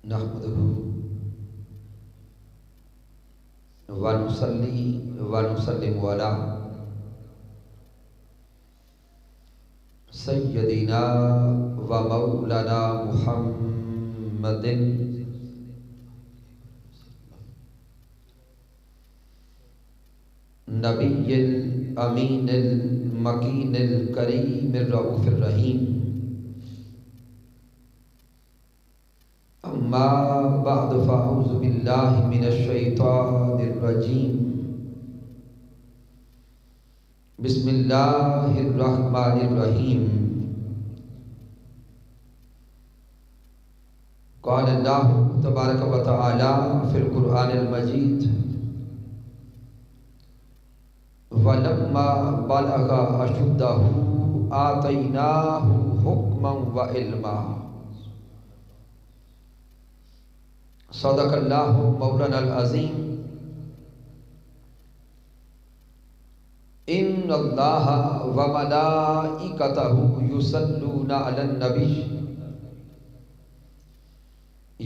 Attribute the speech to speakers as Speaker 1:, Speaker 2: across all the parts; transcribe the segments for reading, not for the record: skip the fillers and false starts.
Speaker 1: نحمده ونصلي ونسلم على سيدنا ومولانا محمد نبي الأمين المكين الكريم الرؤوف الرحيم. أما بعد فأعوذ بالله من الشيطان الرجيم. بسم الله الرحمن الرحيم. قال الله تبارك وتعالى في القرآن المجيد: وَلَمَّا بَلَغَ أَشُدَّهُ آتَيْنَاهُ حُكْمًا وَعِلْمًا. صدق اللہ مولانا العظیم. ان اللہ وملائکتہ یصلون علی النبی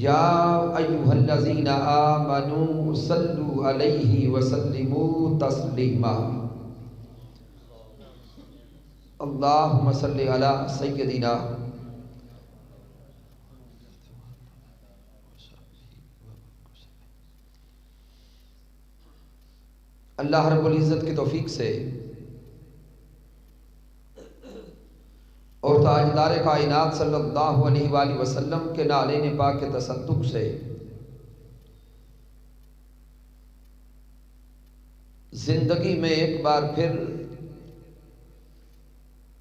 Speaker 1: یا ایھا الذین آمنوا صلوا علیہ وسلموا تسلیما. اللہم صلی علی سیدنا اللہ رب العزت کی توفیق سے اور تاجدار کائنات صلی اللہ علیہ وآلہ وسلم کے نعلین پاک کے تصدق سے زندگی میں ایک بار پھر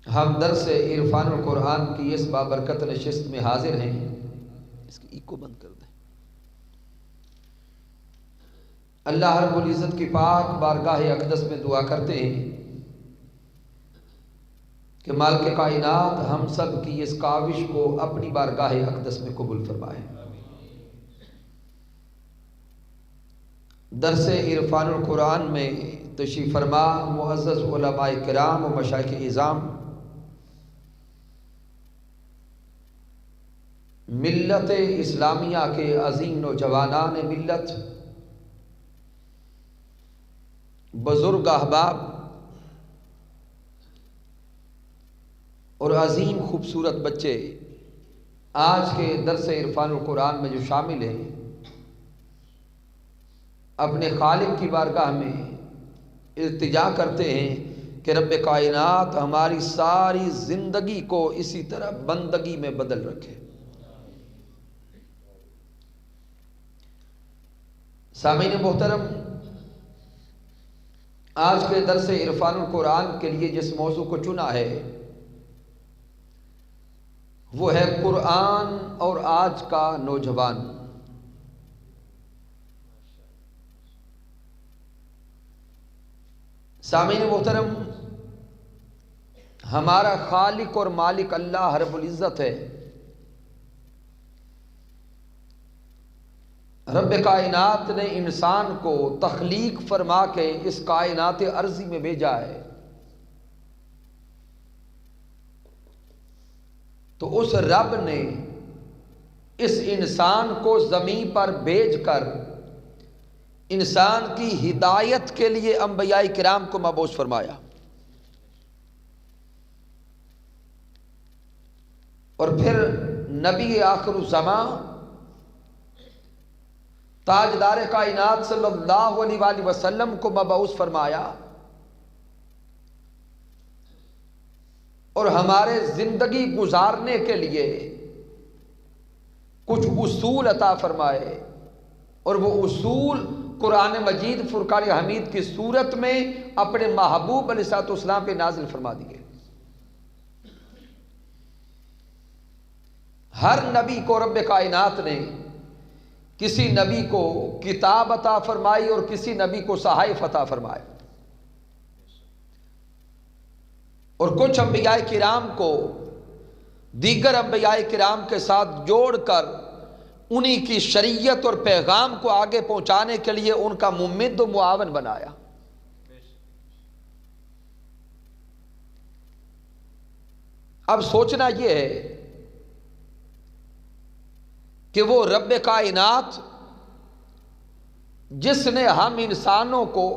Speaker 1: ہم درس عرفان القرآن کی اس بابرکت نشست میں حاضر ہیں. اس کی ایکو بند کر دیں. اللہ رب العزت کی پاک بارگاہ اقدس میں دعا کرتے ہیں کہ مالک کائنات ہم سب کی اس کاوش کو اپنی بارگاہ اقدس میں قبول فرمائے. درس عرفان القرآن میں تشریف فرما معزز علماء کرام و مشائخ اعظام، ملت اسلامیہ کے عظیم نوجوانان ملت، بزرگ احباب اور عظیم خوبصورت بچے آج کے درس عرفان القرآن میں جو شامل ہیں، اپنے خالق کی بارگاہ میں التجا کرتے ہیں کہ رب کائنات ہماری ساری زندگی کو اسی طرح بندگی میں بدل رکھے. سامعین محترم، آج کے درس عرفان القرآن کے لیے جس موضوع کو چنا ہے وہ ہے قرآن اور آج کا نوجوان. سامعین محترم، ہمارا خالق اور مالک اللہ رب العزت ہے. رب کائنات نے انسان کو تخلیق فرما کے اس کائنات ارضی میں بھیجا ہے، تو اس رب نے اس انسان کو زمین پر بھیج کر انسان کی ہدایت کے لیے انبیاء کرام کو مبعوث فرمایا. اور پھر نبی آخر الزمان تاجدار کائنات صلی اللہ علیہ وآلہ وسلم کو مبعوث فرمایا اور ہمارے زندگی گزارنے کے لیے کچھ اصول عطا فرمائے، اور وہ اصول قرآن مجید فرقان حمید کی صورت میں اپنے محبوب علیہ الصلوۃ والسلام پہ نازل فرما دیے. ہر نبی کو رب کائنات نے کسی نبی کو کتاب عطا فرمائی اور کسی نبی کو صحائف عطا فرمائے، اور کچھ انبیاء کرام کو دیگر انبیاء کرام کے ساتھ جوڑ کر انہی کی شریعت اور پیغام کو آگے پہنچانے کے لیے ان کا ممد و معاون بنایا. اب سوچنا یہ ہے کہ وہ رب کائنات جس نے ہم انسانوں کو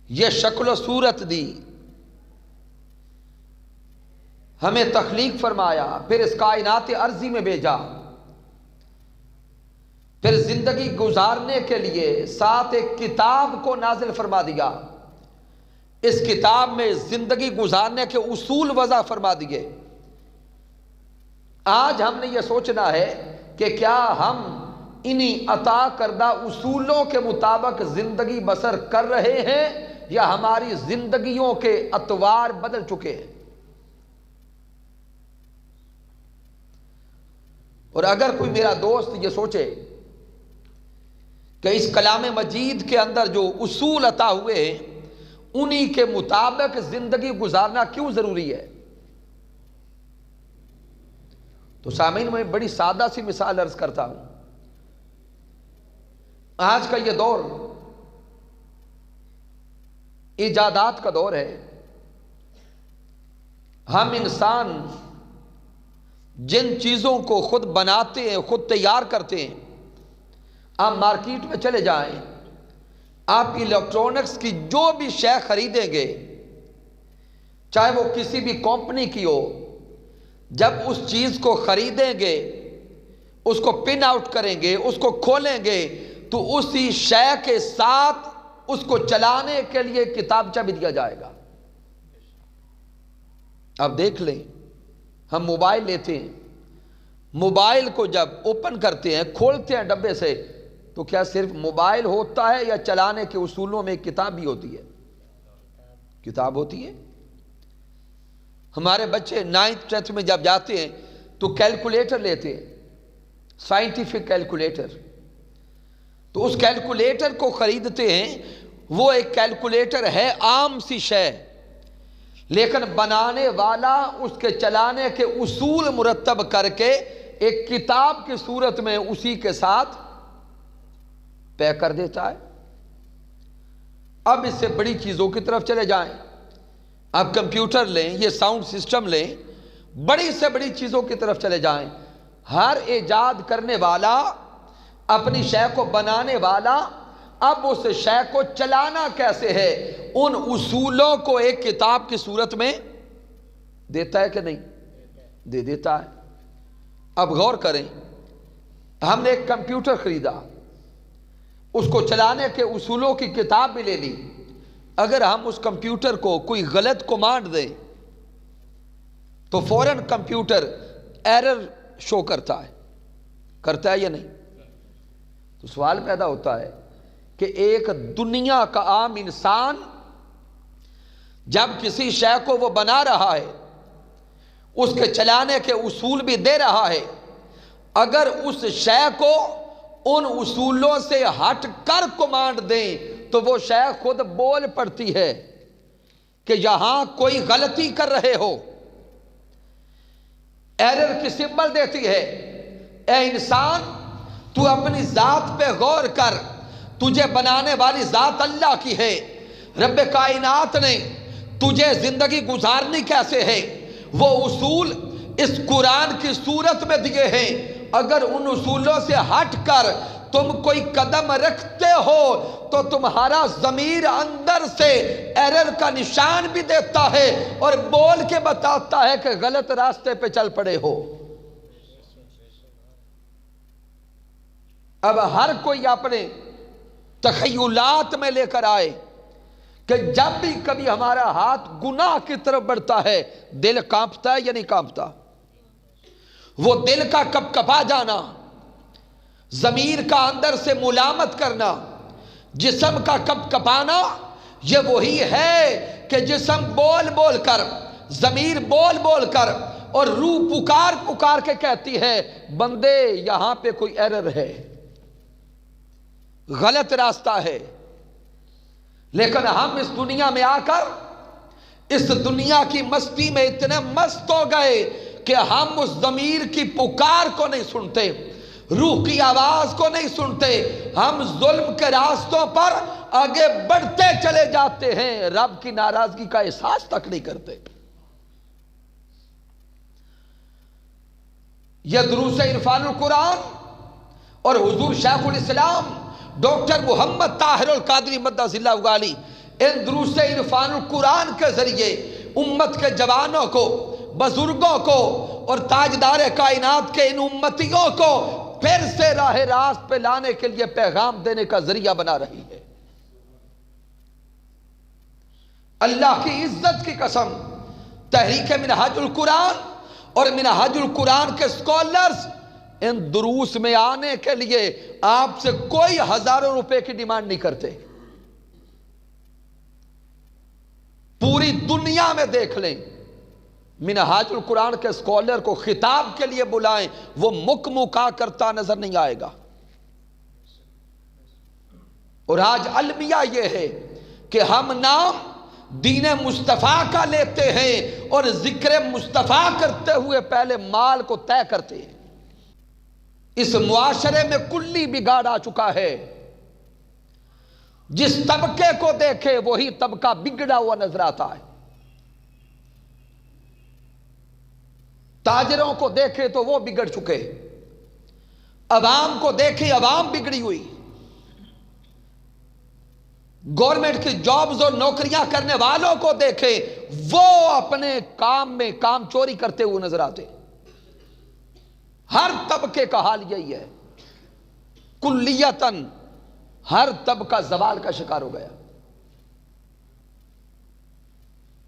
Speaker 1: یہ شکل و صورت دی، ہمیں تخلیق فرمایا، پھر اس کائنات ارضی میں بھیجا، پھر زندگی گزارنے کے لیے ساتھ ایک کتاب کو نازل فرما دیا، اس کتاب میں زندگی گزارنے کے اصول وضع فرما دیے۔ آج ہم نے یہ سوچنا ہے کہ کیا ہم انہی عطا کردہ اصولوں کے مطابق زندگی بسر کر رہے ہیں یا ہماری زندگیوں کے اطوار بدل چکے ہیں؟ اور اگر کوئی میرا دوست یہ سوچے کہ اس کلام مجید کے اندر جو اصول عطا ہوئے ہیں انہی کے مطابق زندگی گزارنا کیوں ضروری ہے، تو سامعین میں بڑی سادہ سی مثال عرض کرتا ہوں۔ آج کا یہ دور ایجادات کا دور ہے۔ ہم انسان جن چیزوں کو خود بناتے ہیں، خود تیار کرتے ہیں، آپ مارکیٹ میں چلے جائیں، آپ الیکٹرانکس کی جو بھی شے خریدیں گے، چاہے وہ کسی بھی کمپنی کی ہو، جب اس چیز کو خریدیں گے، اس کو پن آؤٹ کریں گے، اس کو کھولیں گے، تو اسی شے کے ساتھ اس کو چلانے کے لیے کتابچہ بھی دیا جائے گا۔ اب دیکھ لیں، ہم موبائل لیتے ہیں، موبائل کو جب اوپن کرتے ہیں، کھولتے ہیں ڈبے سے، تو کیا صرف موبائل ہوتا ہے یا چلانے کے اصولوں میں کتاب بھی ہوتی ہے؟ کتاب ہوتی ہے۔ ہمارے بچے 9th 10th میں جب جاتے ہیں تو کیلکولیٹر لیتے ہیں، سائنٹیفک کیلکولیٹر، تو اس کیلکولیٹر کو خریدتے ہیں۔ وہ ایک کیلکولیٹر ہے عام سی شے، لیکن بنانے والا اس کے چلانے کے اصول مرتب کر کے ایک کتاب کی صورت میں اسی کے ساتھ پیک کر دیتا ہے۔ اب اس سے بڑی چیزوں کی طرف چلے جائیں، آپ کمپیوٹر لیں، یہ ساؤنڈ سسٹم لیں، بڑی سے بڑی چیزوں کی طرف چلے جائیں۔ ہر ایجاد کرنے والا، اپنی شے کو بنانے والا، اب اس شے کو چلانا کیسے ہے، ان اصولوں کو ایک کتاب کی صورت میں دیتا ہے کہ نہیں؟ دے دیتا ہے۔ اب غور کریں، ہم نے ایک کمپیوٹر خریدا، اس کو چلانے کے اصولوں کی کتاب بھی لے لی، اگر ہم اس کمپیوٹر کو کوئی غلط کمانڈ دیں تو فوراً کمپیوٹر ایرر شو کرتا ہے یا نہیں؟ تو سوال پیدا ہوتا ہے کہ ایک دنیا کا عام انسان جب کسی شے کو وہ بنا رہا ہے، اس کے چلانے کے اصول بھی دے رہا ہے، اگر اس شے کو ان اصولوں سے ہٹ کر کمانڈ دیں تو وہ شے خود بول پڑتی ہے کہ یہاں کوئی غلطی کر رہے ہو، ایرر کی سمبل دیتی ہے۔ اے انسان، تو اپنی ذات پہ غور کر، تجھے بنانے والی ذات اللہ کی ہے، رب کائنات نے تجھے زندگی گزارنی کیسے ہے وہ اصول اس قرآن کی صورت میں دیے ہیں۔ اگر ان اصولوں سے ہٹ کر تم کوئی قدم رکھتے ہو تو تمہارا ضمیر اندر سے ایرر کا نشان بھی دیتا ہے اور بول کے بتاتا ہے کہ غلط راستے پہ چل پڑے ہو۔ اب ہر کوئی اپنے تخیلات میں لے کر آئے کہ جب بھی کبھی ہمارا ہاتھ گناہ کی طرف بڑھتا ہے، دل کانپتا ہے یا نہیں کانپتا؟ وہ دل کا کپکپا جانا، ضمیر کا اندر سے ملامت کرنا، جسم کا کپکپانا، یہ وہی ہے کہ جسم بول بول کر، ضمیر بول بول کر اور روح پکار پکار کے کہتی ہے بندے یہاں پہ کوئی ایرر ہے، غلط راستہ ہے۔ لیکن ہم اس دنیا میں آ کر اس دنیا کی مستی میں اتنے مست ہو گئے کہ ہم اس ضمیر کی پکار کو نہیں سنتے، روح کی آواز کو نہیں سنتے، ہم ظلم کے راستوں پر آگے بڑھتے چلے جاتے ہیں، رب کی ناراضگی کا احساس تک نہیں کرتے۔ یہ دروس عرفان القرآن اور حضور شیخ الاسلام ڈاکٹر محمد طاہر القادری مدث اللہ علی ان دروس عرفان القرآن کے ذریعے امت کے جوانوں کو، بزرگوں کو اور تاجدار کائنات کے ان امتیوں کو پھر سے راہ راست پہ لانے کے لیے پیغام دینے کا ذریعہ بنا رہی ہے۔ اللہ کی عزت کی قسم، تحریک منہاج القرآن اور منہاج القرآن کے سکولرز ان دروس میں آنے کے لیے آپ سے کوئی ہزاروں روپے کی ڈیمانڈ نہیں کرتے۔ پوری دنیا میں دیکھ لیں، منہاج القرآن کے سکولر کو خطاب کے لیے بلائیں، وہ مکا کرتا نظر نہیں آئے گا۔ اور آج المیہ یہ ہے کہ ہم نام دین مصطفیٰ کا لیتے ہیں اور ذکر مصطفیٰ کرتے ہوئے پہلے مال کو طے کرتے ہیں۔ اس معاشرے میں کلی بگاڑ آ چکا ہے، جس طبقے کو دیکھے وہی طبقہ بگڑا ہوا نظر آتا ہے۔ تاجروں کو دیکھے تو وہ بگڑ چکے، عوام کو دیکھے عوام بگڑی ہوئی، گورنمنٹ کی جابز اور نوکریاں کرنے والوں کو دیکھے وہ اپنے کام میں کام چوری کرتے ہوئے نظر آتے۔ ہر طبقے کا حال یہی ہے، کلیتاً ہر طبقہ زوال کا شکار ہو گیا۔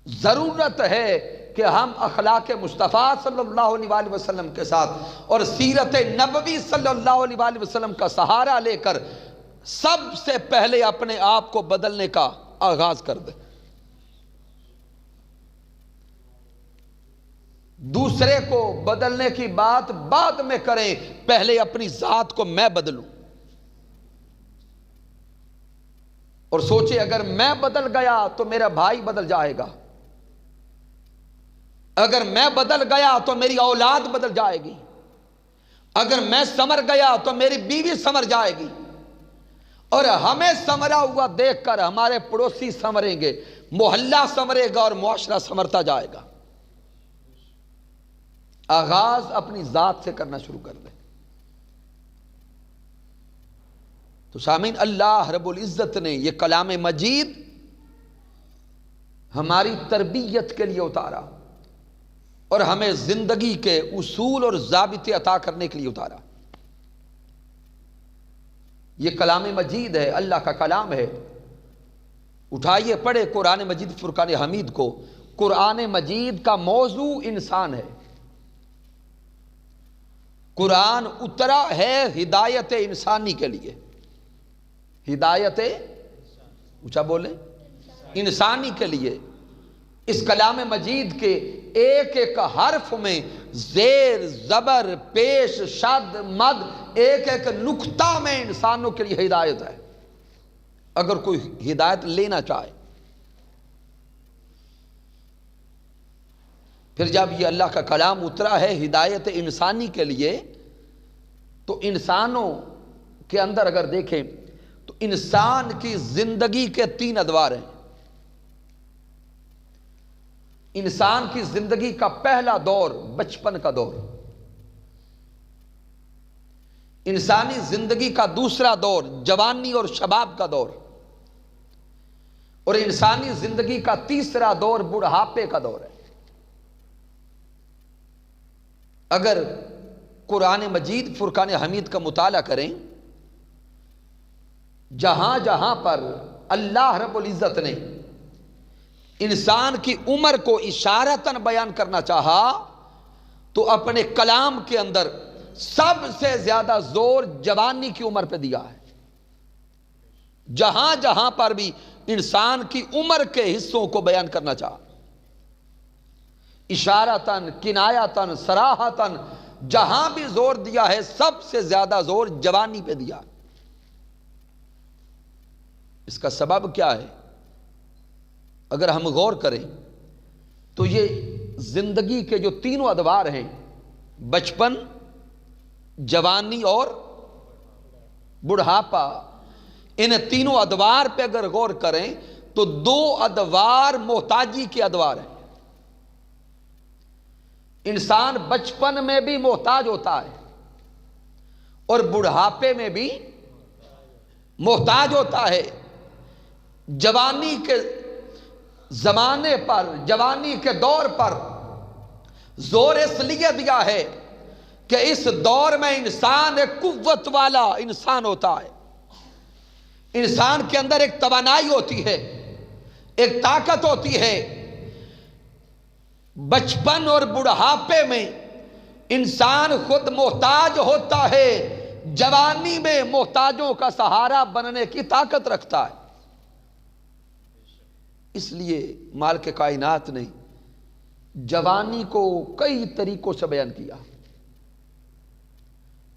Speaker 1: ضرورت ہے کہ ہم اخلاق مصطفیٰ صلی اللہ علیہ وسلم کے ساتھ اور سیرت نبوی صلی اللہ علیہ وسلم کا سہارا لے کر سب سے پہلے اپنے آپ کو بدلنے کا آغاز کر دیں۔ دوسرے کو بدلنے کی بات بعد میں کریں، پہلے اپنی ذات کو میں بدلوں اور سوچے اگر میں بدل گیا تو میرا بھائی بدل جائے گا، اگر میں بدل گیا تو میری اولاد بدل جائے گی، اگر میں سمر گیا تو میری بیوی سمر جائے گی، اور ہمیں سمرا ہوا دیکھ کر ہمارے پڑوسی سمریں گے، محلہ سمرے گا اور معاشرہ سمرتا جائے گا۔ آغاز اپنی ذات سے کرنا شروع کر دیں۔ تو سامعین، اللہ رب العزت نے یہ کلام مجید ہماری تربیت کے لیے اتارا اور ہمیں زندگی کے اصول اور ضابطے عطا کرنے کے لیے اتارا۔ یہ کلام مجید ہے، اللہ کا کلام ہے۔ اٹھائیے پڑھے قرآن مجید فرقان حمید کو۔ قرآن مجید کا موضوع انسان ہے۔ قرآن اترا ہے ہدایت انسانی کے لیے، ہدایت اونچا بولیں، انسانی کے لیے۔ اس کلام مجید کے ایک ایک حرف میں زیر زبر پیش شد مد ایک ایک نقطہ میں انسانوں کے لیے ہدایت ہے، اگر کوئی ہدایت لینا چاہے۔ پھر جب یہ اللہ کا کلام اترا ہے ہدایت انسانی کے لیے، تو انسانوں کے اندر اگر دیکھیں تو انسان کی زندگی کے 3 ادوار ہیں۔ انسان کی زندگی کا پہلا دور بچپن کا دور، انسانی زندگی کا دوسرا دور جوانی اور شباب کا دور، اور انسانی زندگی کا تیسرا دور بڑھاپے کا دور ہے۔ اگر قرآن مجید فرقان حمید کا مطالعہ کریں، جہاں جہاں پر اللہ رب العزت نے انسان کی عمر کو اشارتاً بیان کرنا چاہا تو اپنے کلام کے اندر سب سے زیادہ زور جوانی کی عمر پہ دیا ہے۔ جہاں جہاں پر بھی انسان کی عمر کے حصوں کو بیان کرنا چاہا، اشارتاً کنایتاً صراحتاً جہاں بھی زور دیا ہے سب سے زیادہ زور جوانی پہ دیا۔ اس کا سبب کیا ہے؟ اگر ہم غور کریں تو یہ زندگی کے جو 3 ادوار ہیں، بچپن، جوانی اور بڑھاپا، ان 3 ادوار پہ اگر غور کریں تو 2 ادوار محتاجی کے ادوار ہیں۔ انسان بچپن میں بھی محتاج ہوتا ہے اور بڑھاپے میں بھی محتاج ہوتا ہے. جوانی کے زمانے پر، جوانی کے دور پر زور اس لیے دیا ہے کہ اس دور میں انسان ایک قوت والا انسان ہوتا ہے. انسان کے اندر ایک توانائی ہوتی ہے، ایک طاقت ہوتی ہے. بچپن اور بڑھاپے میں انسان خود محتاج ہوتا ہے، جوانی میں محتاجوں کا سہارا بننے کی طاقت رکھتا ہے. اس لیے مالک کائنات نے جوانی کو کئی طریقوں سے بیان کیا.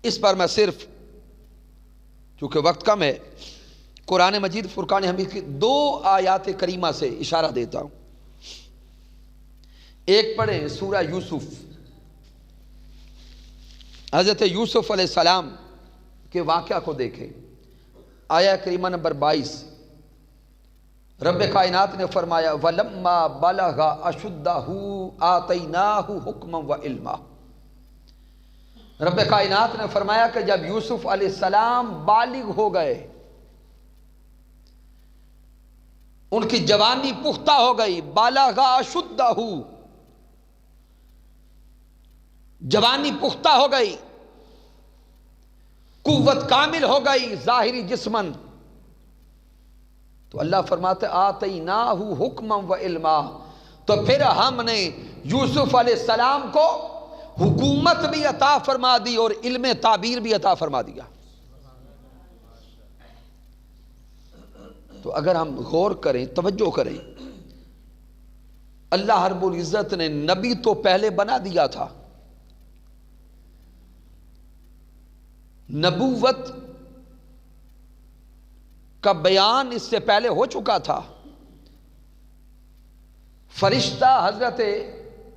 Speaker 1: اس پر میں صرف چونکہ وقت کم ہے قرآن مجید فرقان حمید کی 2 آیات کریمہ سے اشارہ دیتا ہوں. ایک پڑھیں سورہ یوسف. حضرت یوسف علیہ السلام کے واقعہ کو دیکھیں. آیہ کریمہ نمبر 22. رب کائنات نے فرمایا وَلَمَّا بَلَغَ أَشُدَّهُ آتَيْنَاهُ حُکْمًا وَعِلْمًا. رب کائنات نے فرمایا کہ جب یوسف علیہ السلام بالغ ہو گئے، ان کی جوانی پختہ ہو گئی. بالغ اشدہ، جوانی پختہ ہو گئی، قوت کامل ہو گئی ظاہری جسمن، تو اللہ فرماتے آتیناہ حکما و علما. تو پھر ہم نے یوسف علیہ السلام کو حکومت بھی عطا فرما دی اور علم تعبیر بھی عطا فرما دیا. تو اگر ہم غور کریں، توجہ کریں، اللہ رب العزت نے نبی تو پہلے بنا دیا تھا. نبوت کا بیان اس سے پہلے ہو چکا تھا. فرشتہ حضرت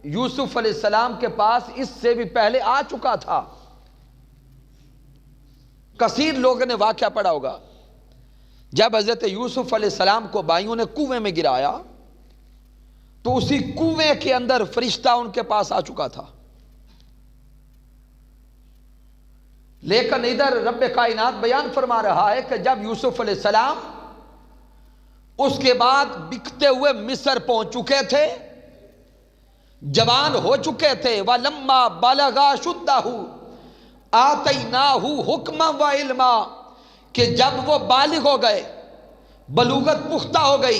Speaker 1: یوسف علیہ السلام کے پاس اس سے بھی پہلے آ چکا تھا. کثیر لوگوں نے واقعہ پڑھا ہوگا جب حضرت یوسف علیہ السلام کو بھائیوں نے کنویں میں گرایا تو اسی کنویں کے اندر فرشتہ ان کے پاس آ چکا تھا. لیکن ادھر رب کائنات بیان فرما رہا ہے کہ جب یوسف علیہ السلام اس کے بعد بکتے ہوئے مصر پہنچ چکے تھے، جوان ہو چکے تھے، وَلَمَّا بَلَغَ أَشُدَّهُ آتَيْنَاهُ حُکْمًا وَعِلْمًا، کہ جب وہ بالغ ہو گئے، بلوغت پختہ ہو گئی،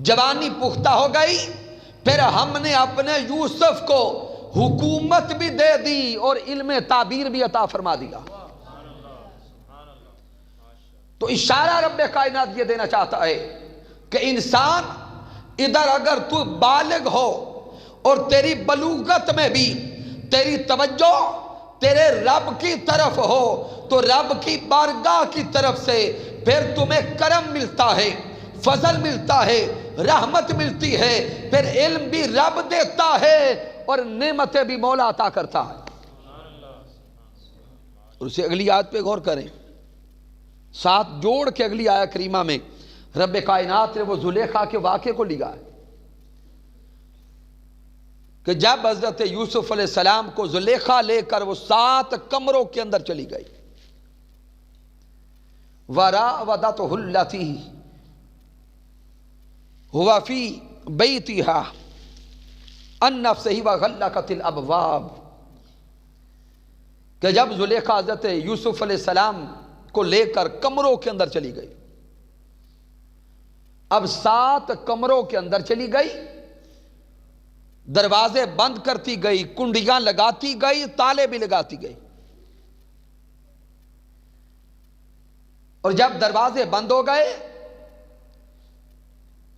Speaker 1: جوانی پختہ ہو گئی، پھر ہم نے اپنے یوسف کو حکومت بھی دے دی اور علم تعبیر بھی عطا فرما دیا. تو اشارہ رب کائنات یہ دینا چاہتا ہے کہ انسان ادھر اگر تو بالغ ہو اور تیری بلوغت میں بھی تیری توجہ تیرے رب کی طرف ہو تو رب کی بارگاہ کی طرف سے پھر تمہیں کرم ملتا ہے، فضل ملتا ہے، رحمت ملتی ہے، پھر علم بھی رب دیتا ہے اور نعمتیں بھی مولا عطا کرتا ہے. اور اسے اگلی آیت پہ غور کریں، ساتھ جوڑ کے اگلی آیت کریمہ میں رب کائنات نے وہ زلیخا کے واقعے کو لیا ہے کہ جب حضرت یوسف علیہ السلام کو زلیخا لے کر وہ 7 کمروں کے اندر چلی گئی. وراودتہ التی ہوا فی بیتہا عن نفسہ وغلقت الابواب، کہ جب زلیخا حضرت یوسف علیہ السلام کو لے کر کمروں کے اندر چلی گئی، اب 7 کمروں کے اندر چلی گئی، دروازے بند کرتی گئی، کنڈیاں لگاتی گئی، تالے بھی لگاتی گئی. اور جب دروازے بند ہو گئے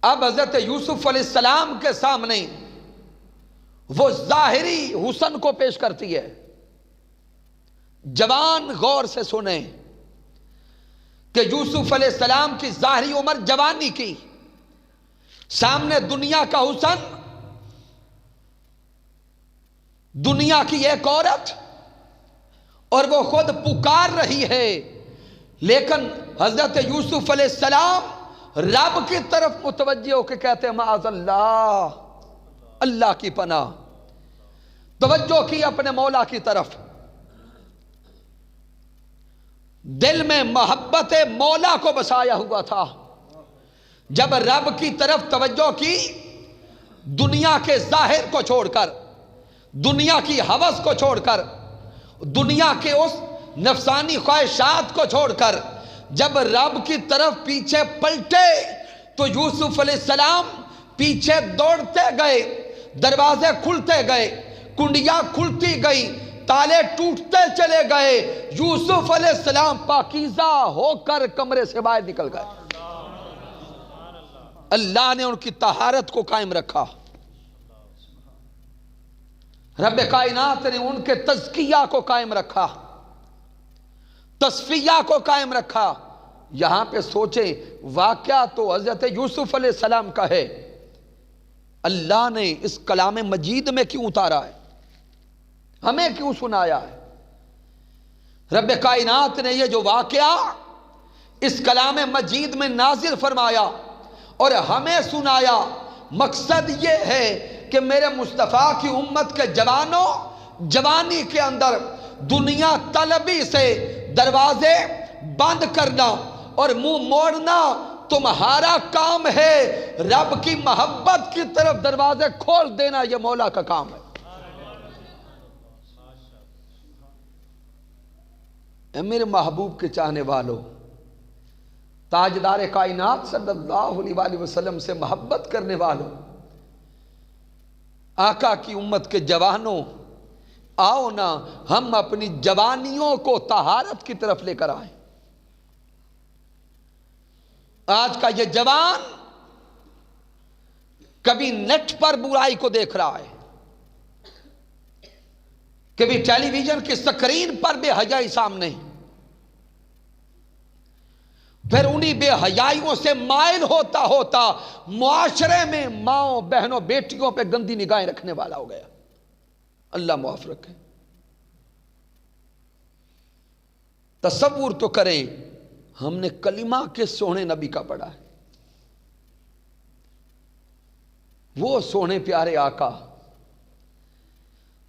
Speaker 1: اب حضرت یوسف علیہ السلام کے سامنے وہ ظاہری حسن کو پیش کرتی ہے. جوان غور سے سنیں کہ یوسف علیہ السلام کی ظاہری عمر جوانی کی، سامنے دنیا کا حسن، دنیا کی ایک عورت، اور وہ خود پکار رہی ہے، لیکن حضرت یوسف علیہ السلام رب کی طرف متوجہ ہو کے کہتے ہیں معاذ اللہ، اللہ کی پناہ. توجہ کی اپنے مولا کی طرف، دل میں محبت مولا کو بسایا ہوا تھا۔ جب رب کی طرف توجہ کی، دنیا کے ظاہر کو چھوڑ کر، دنیا کی ہوس کو چھوڑ کر، دنیا کے اس نفسانی خواہشات کو چھوڑ کر جب رب کی طرف پیچھے پلٹے تو یوسف علیہ السلام پیچھے دوڑتے گئے، دروازے کھلتے گئے، کنڈیاں کھلتی گئی، تالے ٹوٹتے چلے گئے، یوسف علیہ السلام پاکیزہ ہو کر کمرے سے باہر نکل گئے۔ اللہ نے ان کی طہارت کو قائم رکھا، رب کائنات نے ان کے تزکیہ کو قائم رکھا، تصفیہ کو قائم رکھا۔ یہاں پہ سوچیں، واقعہ تو حضرت یوسف علیہ السلام کا ہے، اللہ نے اس کلام مجید میں کیوں اتارا ہے، ہمیں کیوں سنایا ہے؟ رب کائنات نے یہ جو واقعہ اس کلام مجید میں نازل فرمایا اور ہمیں سنایا، مقصد یہ ہے کہ میرے مصطفیٰ کی امت کے جوانوں، جوانی کے اندر دنیا طلبی سے دروازے بند کرنا اور منہ موڑنا تمہارا کام ہے، رب کی محبت کی طرف دروازے کھول دینا یہ مولا کا کام ہے۔ اے میرے محبوب کے چاہنے والوں، تاجدار کائنات صلی اللہ علیہ وآلہ وسلم سے محبت کرنے والوں، آقا کی امت کے جوانوں، آؤ نا ہم اپنی جوانیوں کو طہارت کی طرف لے کر آئیں۔ آج کا یہ جوان کبھی نیٹ پر برائی کو دیکھ رہا ہے، کبھی ٹیلی ویژن کی سکرین پر بے حیائی سامنے، پھر انہی بے حیائیوں سے مائل ہوتا ہوتا معاشرے میں ماؤں بہنوں بیٹیوں پہ گندی نگاہیں رکھنے والا ہو گیا۔ اللہ معاف رکھے۔ تصور تو کریں، ہم نے کلمہ کس سونے نبی کا پڑھا ہے، وہ سونے پیارے آقا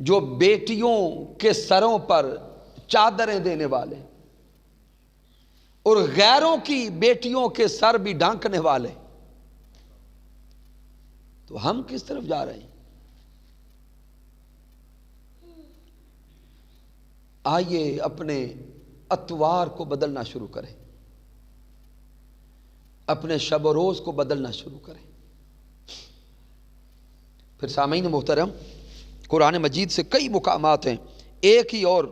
Speaker 1: جو بیٹیوں کے سروں پر چادریں دینے والے اور غیروں کی بیٹیوں کے سر بھی ڈھانکنے والے، تو ہم کس طرف جا رہے ہیں؟ آئیے اپنے اتوار کو بدلنا شروع کریں، اپنے شب و روز کو بدلنا شروع کریں۔ پھر سامعین محترم، قرآن مجید سے کئی مقامات ہیں، ایک ہی اور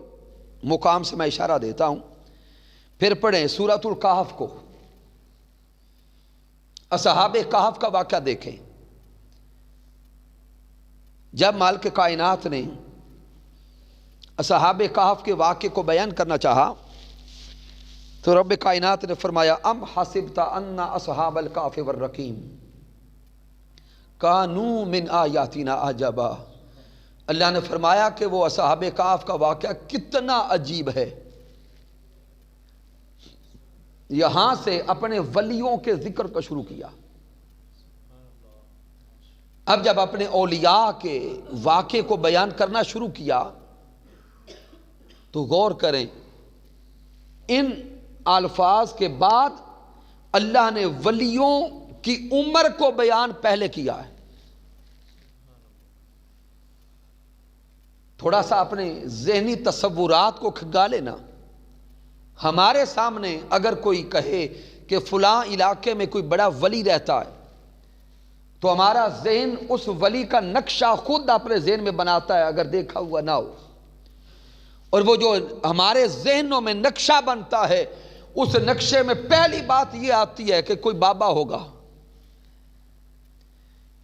Speaker 1: مقام سے میں اشارہ دیتا ہوں، پھر پڑھیں سورۃ الکہف کو، اصحاب کہف کا واقعہ دیکھیں۔ جب مالک کائنات نے اصحاب کہف کے واقعے کو بیان کرنا چاہا تو رب کائنات نے فرمایا ام حسبت ان اصحاب الکہف والرقیم کانوا من آیاتنا عجبا۔ اللہ نے فرمایا کہ وہ اصحاب کہف کا واقعہ کتنا عجیب ہے۔ یہاں سے اپنے ولیوں کے ذکر کو شروع کیا۔ اب جب اپنے اولیاء کے واقعے کو بیان کرنا شروع کیا تو غور کریں، ان الفاظ کے بعد اللہ نے ولیوں کی عمر کو بیان پہلے کیا ہے۔ تھوڑا سا اپنے ذہنی تصورات کو کھنگا لینا۔ ہمارے سامنے اگر کوئی کہے کہ فلاں علاقے میں کوئی بڑا ولی رہتا ہے تو ہمارا ذہن اس ولی کا نقشہ خود اپنے ذہن میں بناتا ہے اگر دیکھا ہوا نہ ہو، اور وہ جو ہمارے ذہنوں میں نقشہ بنتا ہے اس نقشے میں پہلی بات یہ آتی ہے کہ کوئی بابا ہوگا،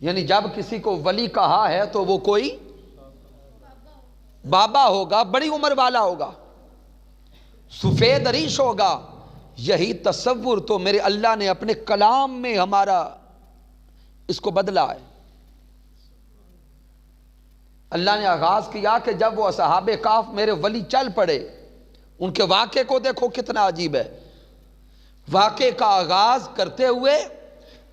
Speaker 1: یعنی جب کسی کو ولی کہا ہے تو وہ کوئی بابا ہوگا، بڑی عمر والا ہوگا، سفید ریش ہوگا۔ یہی تصور تو میرے اللہ نے اپنے کلام میں ہمارا اس کو بدلا ہے۔ اللہ نے آغاز کیا کہ جب وہ اصحاب کہف میرے ولی چل پڑے، ان کے واقعے کو دیکھو کتنا عجیب ہے۔ واقعے کا آغاز کرتے ہوئے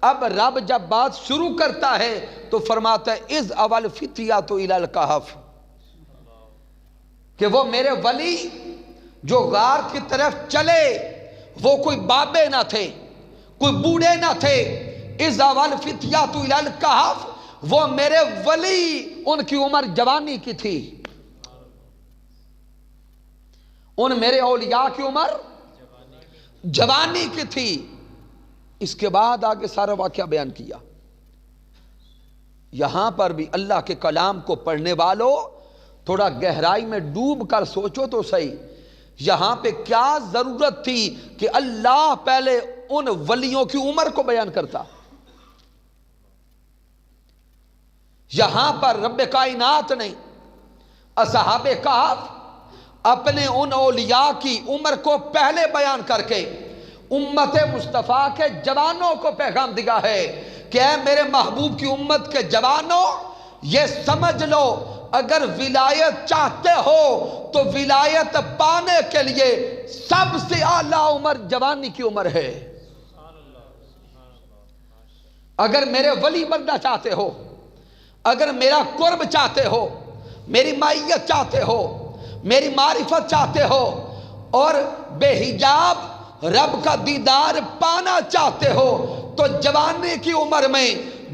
Speaker 1: اب رب جب بات شروع کرتا ہے تو فرماتا ہے اذ اول فتیۃ الی الکہف، کہ وہ میرے ولی جو غار کی طرف چلے وہ کوئی بابے نہ تھے، کوئی بوڑھے نہ تھے، اذا والفتیات الی الکہف، وہ میرے ولی ان کی عمر جوانی کی تھی، ان میرے اولیاء کی عمر جوانی کی تھی۔ اس کے بعد آگے سارا واقعہ بیان کیا۔ یہاں پر بھی اللہ کے کلام کو پڑھنے والوں تھوڑا گہرائی میں ڈوب کر سوچو تو صحیح، یہاں پہ کیا ضرورت تھی کہ اللہ پہلے ان ولیوں کی عمر کو بیان کرتا؟ یہاں پر رب کائنات نے اصحاب کہف اپنے ان اولیاء کی عمر کو پہلے بیان کر کے امت مصطفیٰ کے جوانوں کو پیغام دیا ہے کہ اے میرے محبوب کی امت کے جوانوں، یہ سمجھ لو اگر ولایت چاہتے ہو تو ولایت پانے کے لیے سب سے اعلیٰ عمر جوانی کی عمر ہے۔ اگر میرے ولی بننا چاہتے ہو، اگر میرا قرب چاہتے ہو، میری معیت چاہتے ہو، میری معرفت چاہتے ہو، اور بے حجاب رب کا دیدار پانا چاہتے ہو، تو جوانی کی عمر میں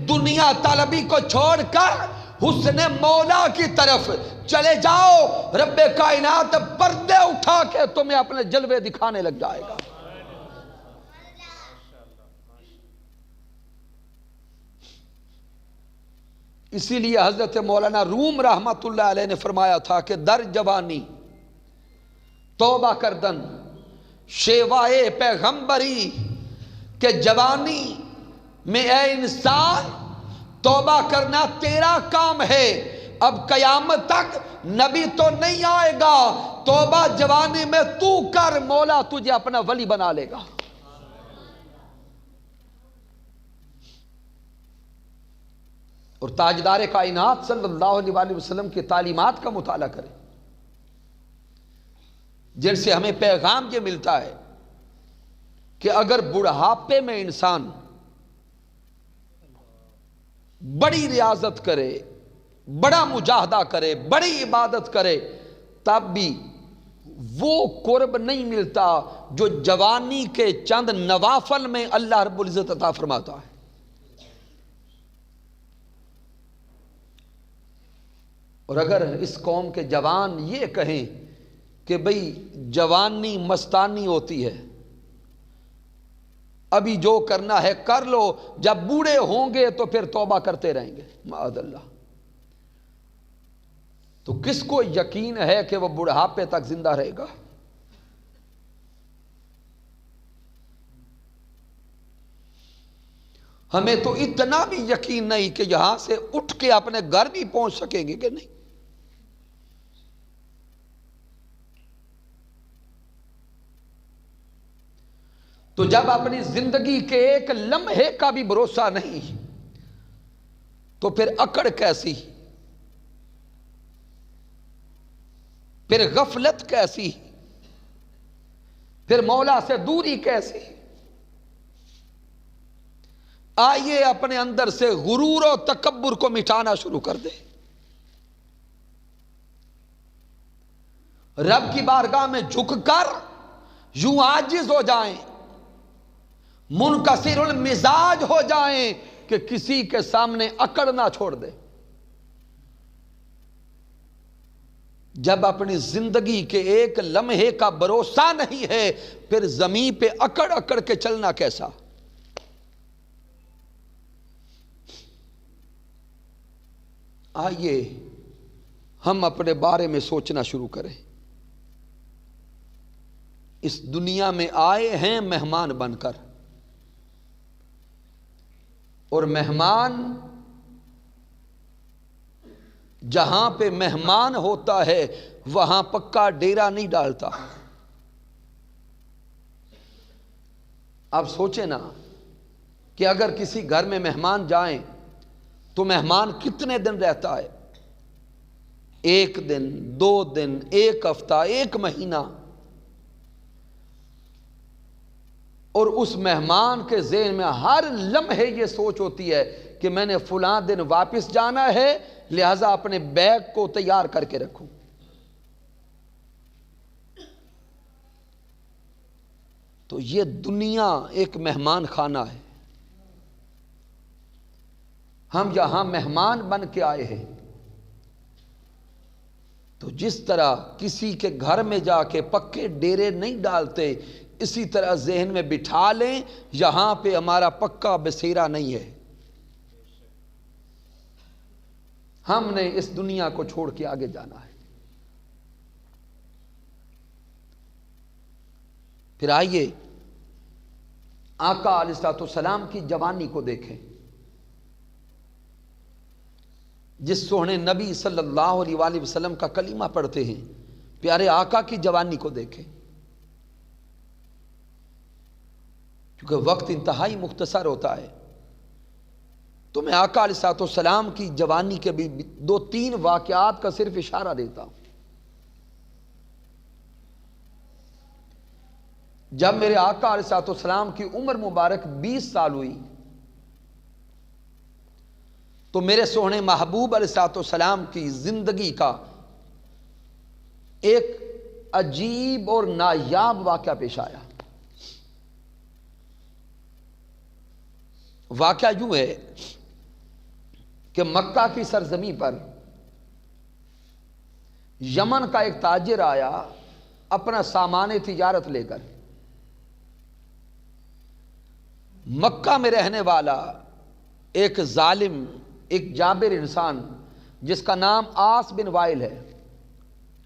Speaker 1: دنیا طلبی کو چھوڑ کر حسن مولا کی طرف چلے جاؤ۔ رب کائنات پردے اٹھا کے تمہیں اپنے جلوے دکھانے لگ جائے گا۔ اسی لیے حضرت مولانا روم رحمت اللہ علیہ نے فرمایا تھا کہ در جوانی توبہ کردن شیوائے پیغمبری، کہ جوانی میں اے انسان توبہ کرنا تیرا کام ہے، اب قیامت تک نبی تو نہیں آئے گا، توبہ جوانی میں تو کر، مولا تجھے اپنا ولی بنا لے گا۔ اور تاجدار کائنات صلی اللہ علیہ وسلم کی تعلیمات کا مطالعہ کریں، جن سے ہمیں پیغام یہ ملتا ہے کہ اگر بڑھاپے میں انسان بڑی ریاضت کرے، بڑا مجاہدہ کرے، بڑی عبادت کرے، تب بھی وہ قرب نہیں ملتا جو جوانی کے چند نوافل میں اللہ رب العزت عطا فرماتا ہے۔ اور اگر اس قوم کے جوان یہ کہیں کہ بھئی جوانی مستانی ہوتی ہے، ابھی جو کرنا ہے کر لو، جب بوڑھے ہوں گے تو پھر توبہ کرتے رہیں گے، معاذ اللہ، تو کس کو یقین ہے کہ وہ بڑھاپے تک زندہ رہے گا؟ ہمیں تو اتنا بھی یقین نہیں کہ یہاں سے اٹھ کے اپنے گھر بھی پہنچ سکیں گے کہ نہیں۔ تو جب اپنی زندگی کے ایک لمحے کا بھی بھروسہ نہیں تو پھر اکڑ کیسی، پھر غفلت کیسی، پھر مولا سے دوری کیسی؟ آئیے اپنے اندر سے غرور و تکبر کو مٹانا شروع کر دے، رب کی بارگاہ میں جھک کر یوں عاجز ہو جائیں، منکسر المزاج ہو جائیں کہ کسی کے سامنے اکڑ نہ چھوڑ دے۔ جب اپنی زندگی کے ایک لمحے کا بھروسہ نہیں ہے، پھر زمین پہ اکڑ اکڑ کے چلنا کیسا؟ آئیے ہم اپنے بارے میں سوچنا شروع کریں۔ اس دنیا میں آئے ہیں مہمان بن کر، اور مہمان جہاں پہ مہمان ہوتا ہے وہاں پکا ڈیرا نہیں ڈالتا۔ آپ سوچیں نا کہ اگر کسی گھر میں مہمان جائیں تو مہمان کتنے دن رہتا ہے؟ 1 دن، 2 دن، 1 ہفتہ، 1 مہینہ، اور اس مہمان کے ذہن میں ہر لمحے یہ سوچ ہوتی ہے کہ میں نے فلاں دن واپس جانا ہے، لہذا اپنے بیگ کو تیار کر کے رکھوں۔ تو یہ دنیا ایک مہمان خانہ ہے، ہم یہاں مہمان بن کے آئے ہیں۔ تو جس طرح کسی کے گھر میں جا کے پکے ڈیرے نہیں ڈالتے، اسی طرح ذہن میں بٹھا لیں یہاں پہ ہمارا پکا بسیرا نہیں ہے، ہم نے اس دنیا کو چھوڑ کے آگے جانا ہے۔ پھر آئیے آقا علیہ السلام کی جوانی کو دیکھیں، جس سوہنے نبی صلی اللہ علیہ وآلہ وسلم کا کلمہ پڑھتے ہیں، پیارے آقا کی جوانی کو دیکھیں، کیونکہ وقت انتہائی مختصر ہوتا ہے تو میں آقا علیہ السلام کی جوانی کے بھی 2-3 واقعات کا صرف اشارہ دیتا ہوں۔ جب میرے آقا علیہ السلام کی عمر مبارک 20 سال ہوئی تو میرے سوہنے محبوب علیہ السلام کی زندگی کا ایک عجیب اور نایاب واقعہ پیش آیا۔ واقعہ یوں ہے کہ مکہ کی سرزمین پر یمن کا ایک تاجر آیا اپنا سامان تجارت لے کر۔ مکہ میں رہنے والا ایک ظالم، ایک جابر انسان جس کا نام عاص بن وائل ہے،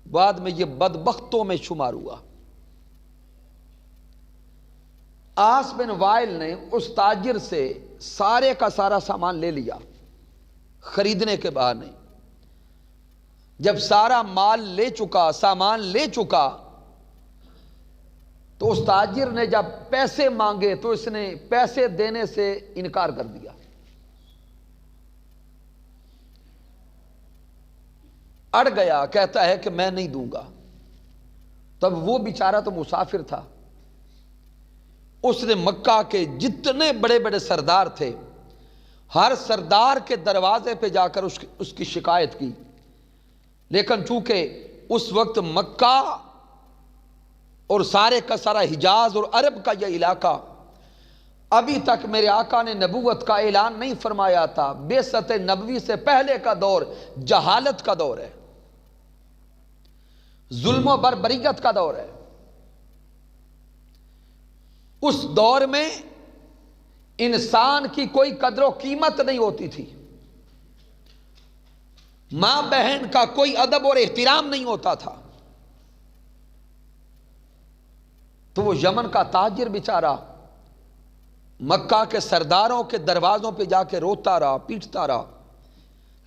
Speaker 1: بعد میں یہ بدبختوں میں شمار ہوا۔ عاص بن وائل نے اس تاجر سے سارے کا سارا سامان لے لیا خریدنے کے بہانے۔ جب سارا مال لے چکا، سامان لے چکا، تو اس تاجر نے جب پیسے مانگے تو اس نے پیسے دینے سے انکار کر دیا۔ اڑ گیا، کہتا ہے کہ میں نہیں دوں گا۔ تب وہ بیچارہ تو مسافر تھا، اس نے مکہ کے جتنے بڑے بڑے سردار تھے ہر سردار کے دروازے پہ جا کر اس کی شکایت کی، لیکن چونکہ اس وقت مکہ اور سارے کا سارا حجاز اور عرب کا یہ علاقہ ابھی تک میرے آقا نے نبوت کا اعلان نہیں فرمایا تھا، بعثت نبوی سے پہلے کا دور جہالت کا دور ہے، ظلم و بربریت کا دور ہے۔ اس دور میں انسان کی کوئی قدر و قیمت نہیں ہوتی تھی، ماں بہن کا کوئی ادب اور احترام نہیں ہوتا تھا۔ تو وہ یمن کا تاجر بیچارہ مکہ کے سرداروں کے دروازوں پہ جا کے روتا رہا، پیٹتا رہا،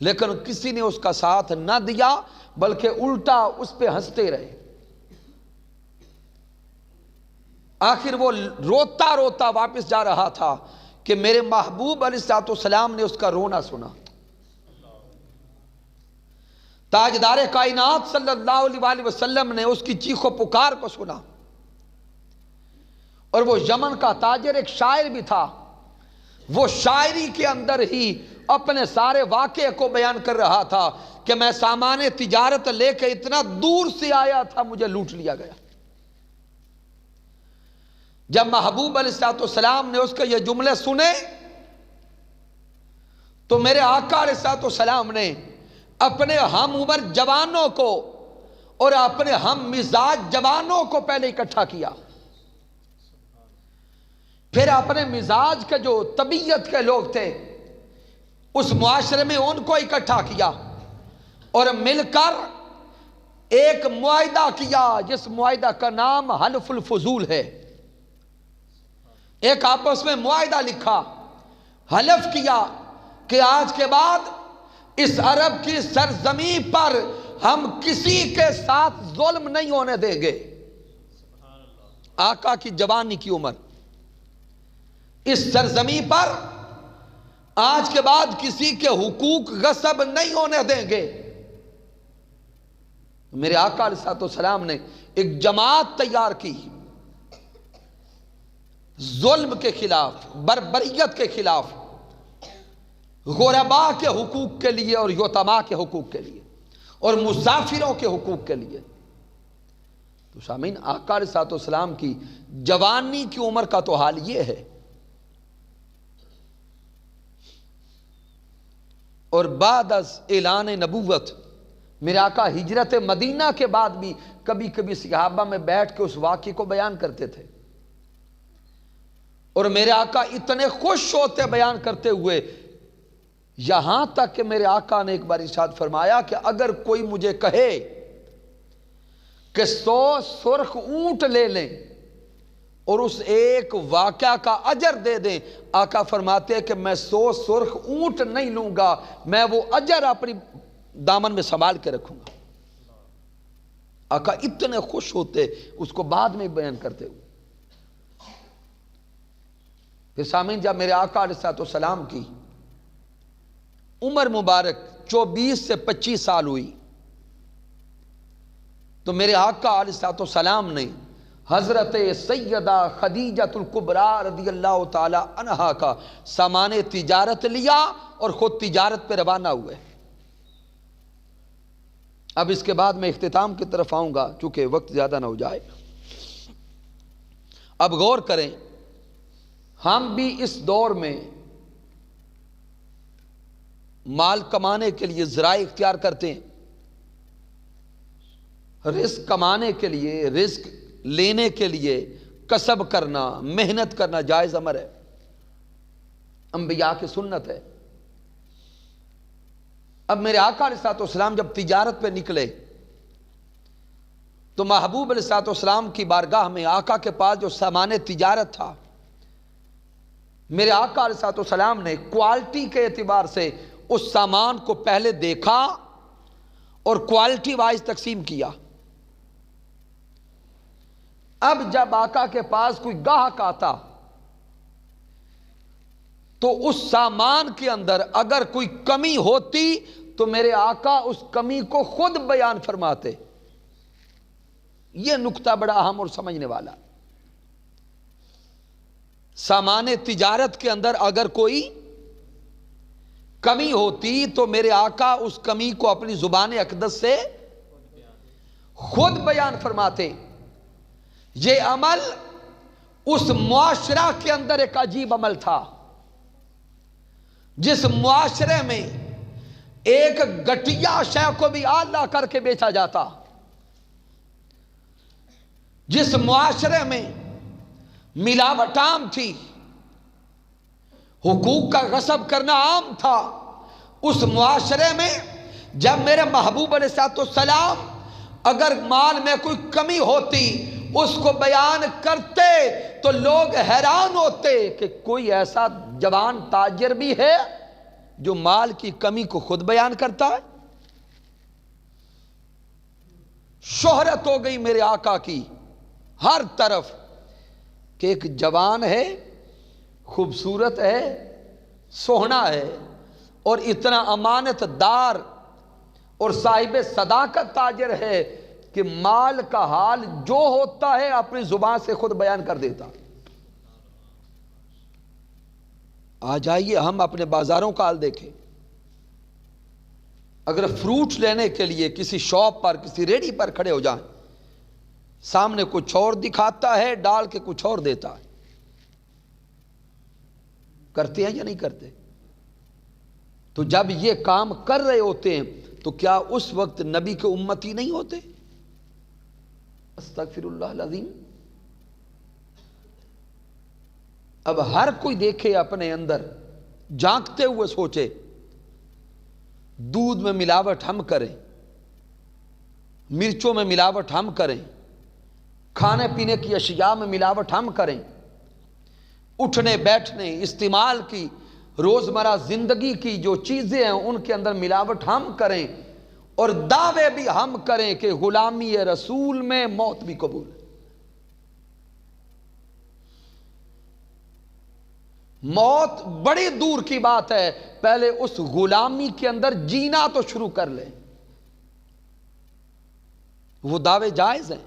Speaker 1: لیکن کسی نے اس کا ساتھ نہ دیا بلکہ الٹا اس پہ ہنستے رہے۔ آخر وہ روتا روتا واپس جا رہا تھا کہ میرے محبوب علیہ السلام نے اس کا رونا سنا۔ تاجدار کائنات صلی اللہ علیہ وآلہ وسلم نے اس کی چیخ و پکار کو سنا، اور وہ یمن کا تاجر ایک شاعر بھی تھا، وہ شاعری کے اندر ہی اپنے سارے واقعے کو بیان کر رہا تھا کہ میں سامان تجارت لے کے اتنا دور سے آیا تھا، مجھے لوٹ لیا گیا۔ جب محبوب علیہ السلام نے اس کے یہ جملے سنے تو میرے آقا علیہ السلام نے اپنے ہم عمر جوانوں کو اور اپنے ہم مزاج جوانوں کو پہلے اکٹھا کیا، پھر اپنے مزاج کے جو طبیعت کے لوگ تھے اس معاشرے میں ان کو اکٹھا کیا اور مل کر ایک معاہدہ کیا جس معاہدہ کا نام حلف الفضول ہے۔ ایک آپس میں معاہدہ لکھا، حلف کیا کہ آج کے بعد اس عرب کی سرزمین پر ہم کسی کے ساتھ ظلم نہیں ہونے دیں گے۔ آقا کی جوانی کی عمر، اس سرزمین پر آج کے بعد کسی کے حقوق غصب نہیں ہونے دیں گے۔ میرے آقا علیہ السلام نے ایک جماعت تیار کی، ظلم کے خلاف، بربریت کے خلاف، غرباء کے حقوق کے لیے اور یتیماء کے حقوق کے لیے اور مسافروں کے حقوق کے لیے۔ تو سامعین آقا علیہ الصلوۃ والسلام کی جوانی کی عمر کا تو حال یہ ہے، اور بعد از اعلان نبوت میرے آقا ہجرت مدینہ کے بعد بھی کبھی کبھی صحابہ میں بیٹھ کے اس واقعے کو بیان کرتے تھے، اور میرے آقا اتنے خوش ہوتے بیان کرتے ہوئے، یہاں تک کہ میرے آقا نے ایک بار ارشاد فرمایا کہ اگر کوئی مجھے کہے کہ 100 سرخ اونٹ لے لیں اور اس ایک واقعہ کا اجر دے دیں، آقا فرماتے ہیں کہ میں 100 سرخ اونٹ نہیں لوں گا، میں وہ اجر اپنی دامن میں سنبھال کے رکھوں گا۔ آقا اتنے خوش ہوتے، اس کو بعد میں بیان کرتے ہوئے۔ پھر سامعین جب میرے آقا علیہ الصلوۃ والسلام کی عمر مبارک 24 سے 25 سال ہوئی تو میرے آقا علیہ الصلوۃ والسلام نے حضرت سیدہ خدیجہ الکبریٰ رضی اللہ تعالی عنہا کا سامان تجارت لیا اور خود تجارت پہ روانہ ہوئے۔ اب اس کے بعد میں اختتام کی طرف آؤں گا چونکہ وقت زیادہ نہ ہو جائے۔ اب غور کریں، ہم بھی اس دور میں مال کمانے کے لیے ذرائع اختیار کرتے ہیں، رزق کمانے کے لیے، رزق لینے کے لیے کسب کرنا، محنت کرنا جائز امر ہے، انبیاء کی سنت ہے۔ اب میرے آقا علیہ الصلوۃ والسلام جب تجارت پہ نکلے تو محبوب علیہ الصلوۃ والسلام کی بارگاہ میں آقا کے پاس جو سامان تجارت تھا، میرے آقا علیہ الصلوۃ والسلام نے کوالٹی کے اعتبار سے اس سامان کو پہلے دیکھا اور کوالٹی وائز تقسیم کیا۔ اب جب آقا کے پاس کوئی گاہک آتا تو اس سامان کے اندر اگر کوئی کمی ہوتی تو میرے آقا اس کمی کو خود بیان فرماتے۔ یہ نکتہ بڑا اہم اور سمجھنے والا۔ سامان تجارت کے اندر اگر کوئی کمی ہوتی تو میرے آقا اس کمی کو اپنی زبان اقدس سے خود بیان فرماتے۔ یہ عمل اس معاشرہ کے اندر ایک عجیب عمل تھا، جس معاشرے میں ایک گٹیا شے کو بھی اعلیٰ کر کے بیچا جاتا، جس معاشرے میں ملاوٹ عام تھی، حقوق کا غصب کرنا عام تھا، اس معاشرے میں جب میرے محبوب علیہ الصلوۃ والسلام اگر مال میں کوئی کمی ہوتی اس کو بیان کرتے تو لوگ حیران ہوتے کہ کوئی ایسا جوان تاجر بھی ہے جو مال کی کمی کو خود بیان کرتا ہے۔ شہرت ہو گئی میرے آقا کی ہر طرف کہ ایک جوان ہے، خوبصورت ہے، سوہنا ہے، اور اتنا امانت دار اور صاحب صداقت تاجر ہے کہ مال کا حال جو ہوتا ہے اپنی زبان سے خود بیان کر دیتا۔ آ جائیے ہم اپنے بازاروں کا حال دیکھیں، اگر فروٹ لینے کے لیے کسی شاپ پر، کسی ریڑھی پر کھڑے ہو جائیں، سامنے کچھ اور دکھاتا ہے، ڈال کے کچھ اور دیتا ہے۔ کرتے ہیں یا نہیں کرتے؟ تو جب یہ کام کر رہے ہوتے ہیں تو کیا اس وقت نبی کے امتی نہیں ہوتے؟ استغفر اللہ العظیم۔ اب ہر کوئی دیکھے اپنے اندر، جھانکتے ہوئے سوچے، دودھ میں ملاوٹ ہم کریں، مرچوں میں ملاوٹ ہم کریں، کھانے پینے کی اشیاء میں ملاوٹ ہم کریں، اٹھنے بیٹھنے استعمال کی روزمرہ زندگی کی جو چیزیں ہیں ان کے اندر ملاوٹ ہم کریں، اور دعوے بھی ہم کریں کہ غلامی رسول میں موت بھی قبول ہے۔ موت بڑی دور کی بات ہے، پہلے اس غلامی کے اندر جینا تو شروع کر لیں۔ وہ دعوے جائز ہیں،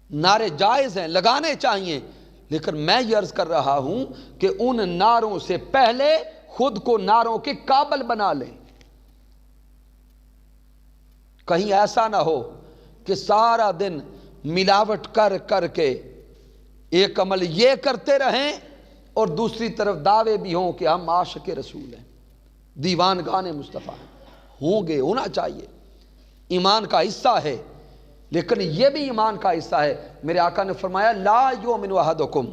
Speaker 1: نعرے جائز ہیں، لگانے چاہیے، لیکن میں یہ عرض کر رہا ہوں کہ ان نعروں سے پہلے خود کو نعروں کے قابل بنا لیں۔ کہیں ایسا نہ ہو کہ سارا دن ملاوٹ کر کر کے ایک عمل یہ کرتے رہیں اور دوسری طرف دعوے بھی ہوں کہ ہم عاشق رسول ہیں، دیوانگان مصطفیٰ ہوں گے، ہونا چاہیے، ایمان کا حصہ ہے، لیکن یہ بھی ایمان کا حصہ ہے۔ میرے آقا نے فرمایا لا یؤمن احدکم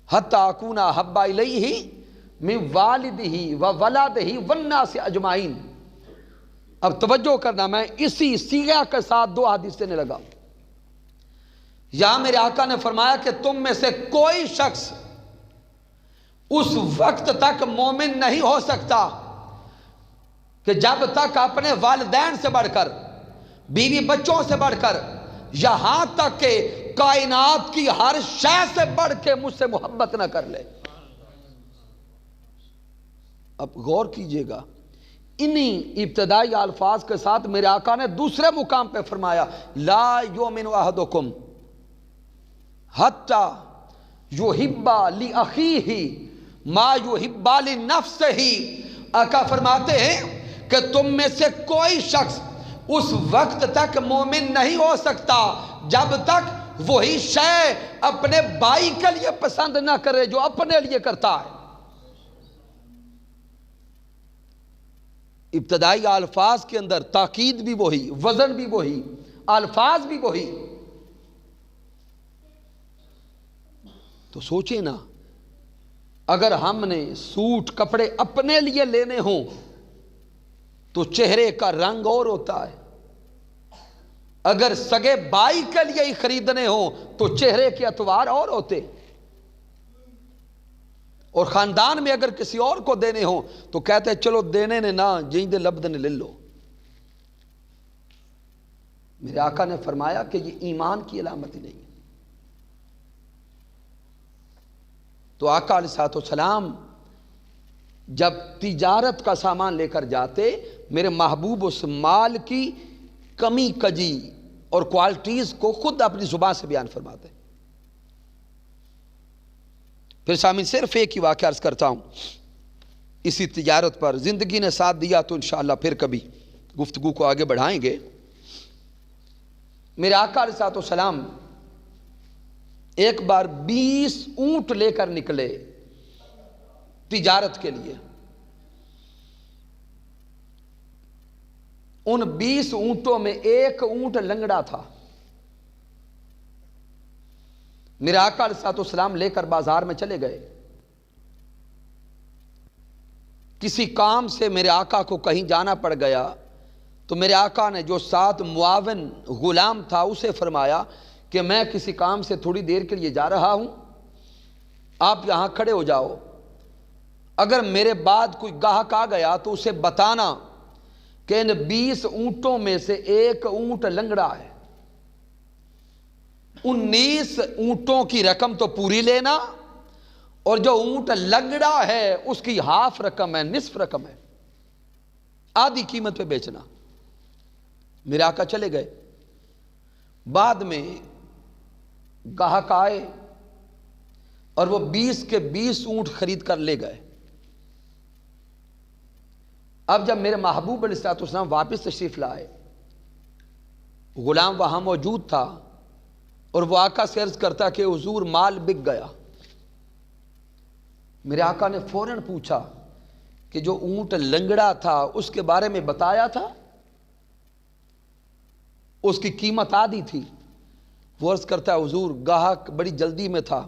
Speaker 1: حتی اکون احب الیہ من والدہ وولدہ والناس اجمعین۔ اب توجہ کرنا، میں اسی صیغہ کے ساتھ دو حدیث دینے لگا۔ یہاں میرے آقا نے فرمایا کہ تم میں سے کوئی شخص اس وقت تک مومن نہیں ہو سکتا کہ جب تک اپنے والدین سے بڑھ کر، بیوی بچوں سے بڑھ کر، یہاں تک کہ کائنات کی ہر شے سے بڑھ کے مجھ سے محبت نہ کر لے۔ اب غور کیجئے گا، انہی ابتدائی الفاظ کے ساتھ میرے آقا نے دوسرے مقام پہ فرمایا لا یؤمن احدکم حتی یحب لاخیہ ما یحب لنفسہ۔ آقا فرماتے ہیں کہ تم میں سے کوئی شخص اس وقت تک مومن نہیں ہو سکتا جب تک وہی شے اپنے بھائی کے لیے پسند نہ کرے جو اپنے لیے کرتا ہے۔ ابتدائی الفاظ کے اندر تاکید بھی وہی، وزن بھی وہی، الفاظ بھی وہی۔ تو سوچیں نا، اگر ہم نے سوٹ کپڑے اپنے لیے لینے ہوں تو چہرے کا رنگ اور ہوتا ہے، اگر سگے بھائی کے لیے ہی خریدنے ہوں تو چہرے کے اتوار اور ہوتے، اور خاندان میں اگر کسی اور کو دینے ہوں تو کہتے ہیں چلو دینے نے نہ جہیں دے لبد نے لے لو۔ میرے آقا نے فرمایا کہ یہ ایمان کی علامت ہی نہیں ہے۔ تو آقا علیہ السلام جب تجارت کا سامان لے کر جاتے، میرے محبوب اس مال کی کمی کجی اور کوالٹیز کو خود اپنی زبان سے بیان فرماتے۔ پھر سامعین صرف ایک ہی واقعہ عرض کرتا ہوں اسی تجارت پر، زندگی نے ساتھ دیا تو انشاءاللہ پھر کبھی گفتگو کو آگے بڑھائیں گے۔ میرے آقا علیہ السلام ایک بار 20 اونٹ لے کر نکلے تجارت کے لیے۔ ان 20 اونٹوں میں ایک اونٹ لنگڑا تھا۔ میرے آقا علیہ السلام لے کر بازار میں چلے گئے۔ کسی کام سے میرے آقا کو کہیں جانا پڑ گیا تو میرے آقا نے جو ساتھ معاون غلام تھا اسے فرمایا کہ میں کسی کام سے تھوڑی دیر کے لیے جا رہا ہوں، آپ یہاں کھڑے ہو جاؤ، اگر میرے بعد کوئی گاہک آ گیا تو اسے بتانا کہ ان 20 اونٹوں میں سے ایک اونٹ لنگڑا ہے، 19 اونٹوں کی رقم تو پوری لینا اور جو اونٹ لنگڑا ہے اس کی ہاف رقم ہے، نصف رقم ہے، آدھی قیمت پہ بیچنا۔ میرے آقا چلے گئے۔ بعد میں گاہک آئے اور وہ 20 کے 20 اونٹ خرید کر لے گئے۔ اب جب میرے محبوب علیہ السلام واپس تشریف لائے، غلام وہاں موجود تھا اور وہ آقا سے عرض کرتا کہ حضور مال بک گیا۔ میرے آقا نے فوراً پوچھا کہ جو اونٹ لنگڑا تھا اس کے بارے میں بتایا تھا؟ اس کی قیمت آدھی تھی۔ وہ عرض کرتا ہے حضور گاہک بڑی جلدی میں تھا،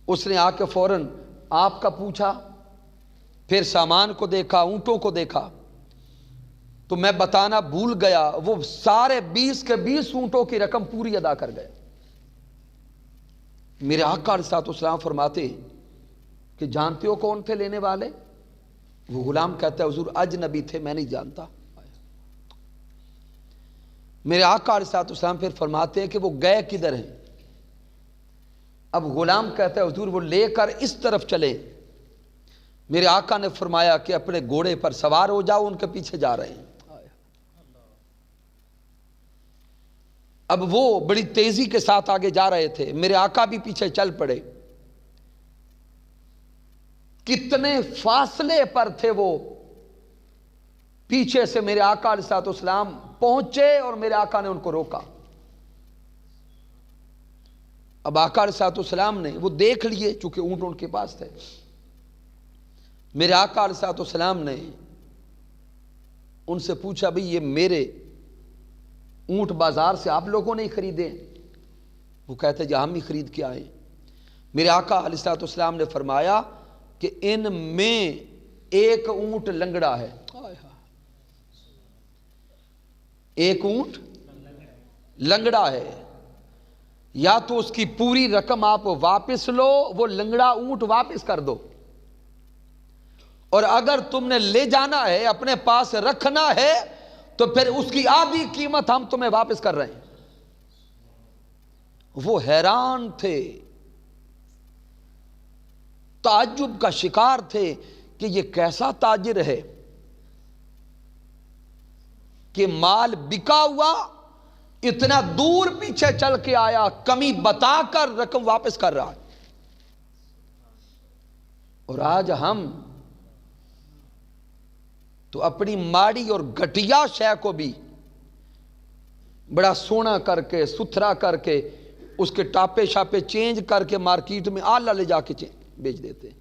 Speaker 1: اس نے آ کے فوراً آپ کا پوچھا، پھر سامان کو دیکھا، اونٹوں کو دیکھا تو میں بتانا بھول گیا، وہ سارے 20 کے 20 اونٹوں کی رقم پوری ادا کر گئے۔ میرے آقا علیہ السلام فرماتے کہ جانتے ہو کون تھے لینے والے؟ وہ غلام کہتا ہے حضور اجنبی تھے، میں نہیں جانتا۔ میرے آقا علیہ السلام پھر فرماتے ہیں کہ وہ گئے کدھر ہیں؟ اب غلام کہتا ہے حضور وہ لے کر اس طرف چلے۔ میرے آقا نے فرمایا کہ اپنے گھوڑے پر سوار ہو جاؤ، ان کے پیچھے جا رہے ہیں۔ اب وہ بڑی تیزی کے ساتھ آگے جا رہے تھے، میرے آقا بھی پیچھے چل پڑے۔ کتنے فاصلے پر تھے وہ؟ پیچھے سے میرے آقا علیہ السلام پہنچے اور میرے آقا نے ان کو روکا. اب آقا علیہ السلام نے وہ دیکھ لیے چونکہ اونٹ ان کے پاس تھے. میرے آقا علیہ السلام نے ان سے پوچھا بھئی یہ میرے اونٹ بازار سے آپ لوگوں نے ہی خریدے؟ وہ کہتے جی ہم ہی خرید کے آئے. میرے آقا علیہ السلام نے فرمایا کہ ان میں ایک اونٹ لنگڑا ہے. ایک اونٹ لنگڑا ہے، یا تو اس کی پوری رقم آپ واپس لو، وہ لنگڑا اونٹ واپس کر دو، اور اگر تم نے لے جانا ہے اپنے پاس رکھنا ہے تو پھر اس کی آدھی قیمت ہم تمہیں واپس کر رہے ہیں. وہ حیران تھے، تعجب کا شکار تھے کہ یہ کیسا تاجر ہے کہ مال بکا ہوا اتنا دور پیچھے چل کے آیا، کمی بتا کر رقم واپس کر رہا ہے. اور آج ہم تو اپنی ماڑی اور گھٹیا شے کو بھی بڑا سونا کر کے ستھرا کر کے اس کے ٹاپے شاپے چینج کر کے مارکیٹ میں آلہ لے جا کے بیچ دیتے ہیں.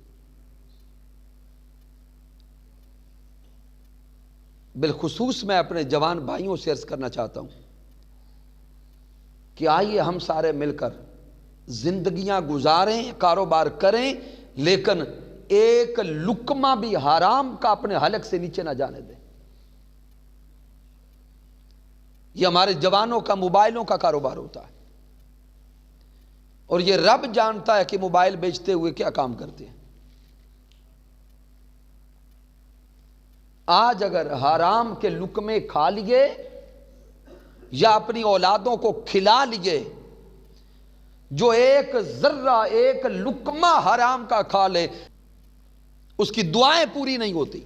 Speaker 1: بالخصوص میں اپنے جوان بھائیوں سے عرض کرنا چاہتا ہوں کہ آئیے ہم سارے مل کر زندگیاں گزاریں، کاروبار کریں، لیکن ایک لقمہ بھی حرام کا اپنے حلق سے نیچے نہ جانے دیں. یہ ہمارے جوانوں کا موبائلوں کا کاروبار ہوتا ہے، اور یہ رب جانتا ہے کہ موبائل بیچتے ہوئے کیا کام کرتے ہیں. آج اگر حرام کے لقمے کھا لیے یا اپنی اولادوں کو کھلا لیے، جو ایک ذرہ ایک لقمہ حرام کا کھا لے اس کی دعائیں پوری نہیں ہوتی.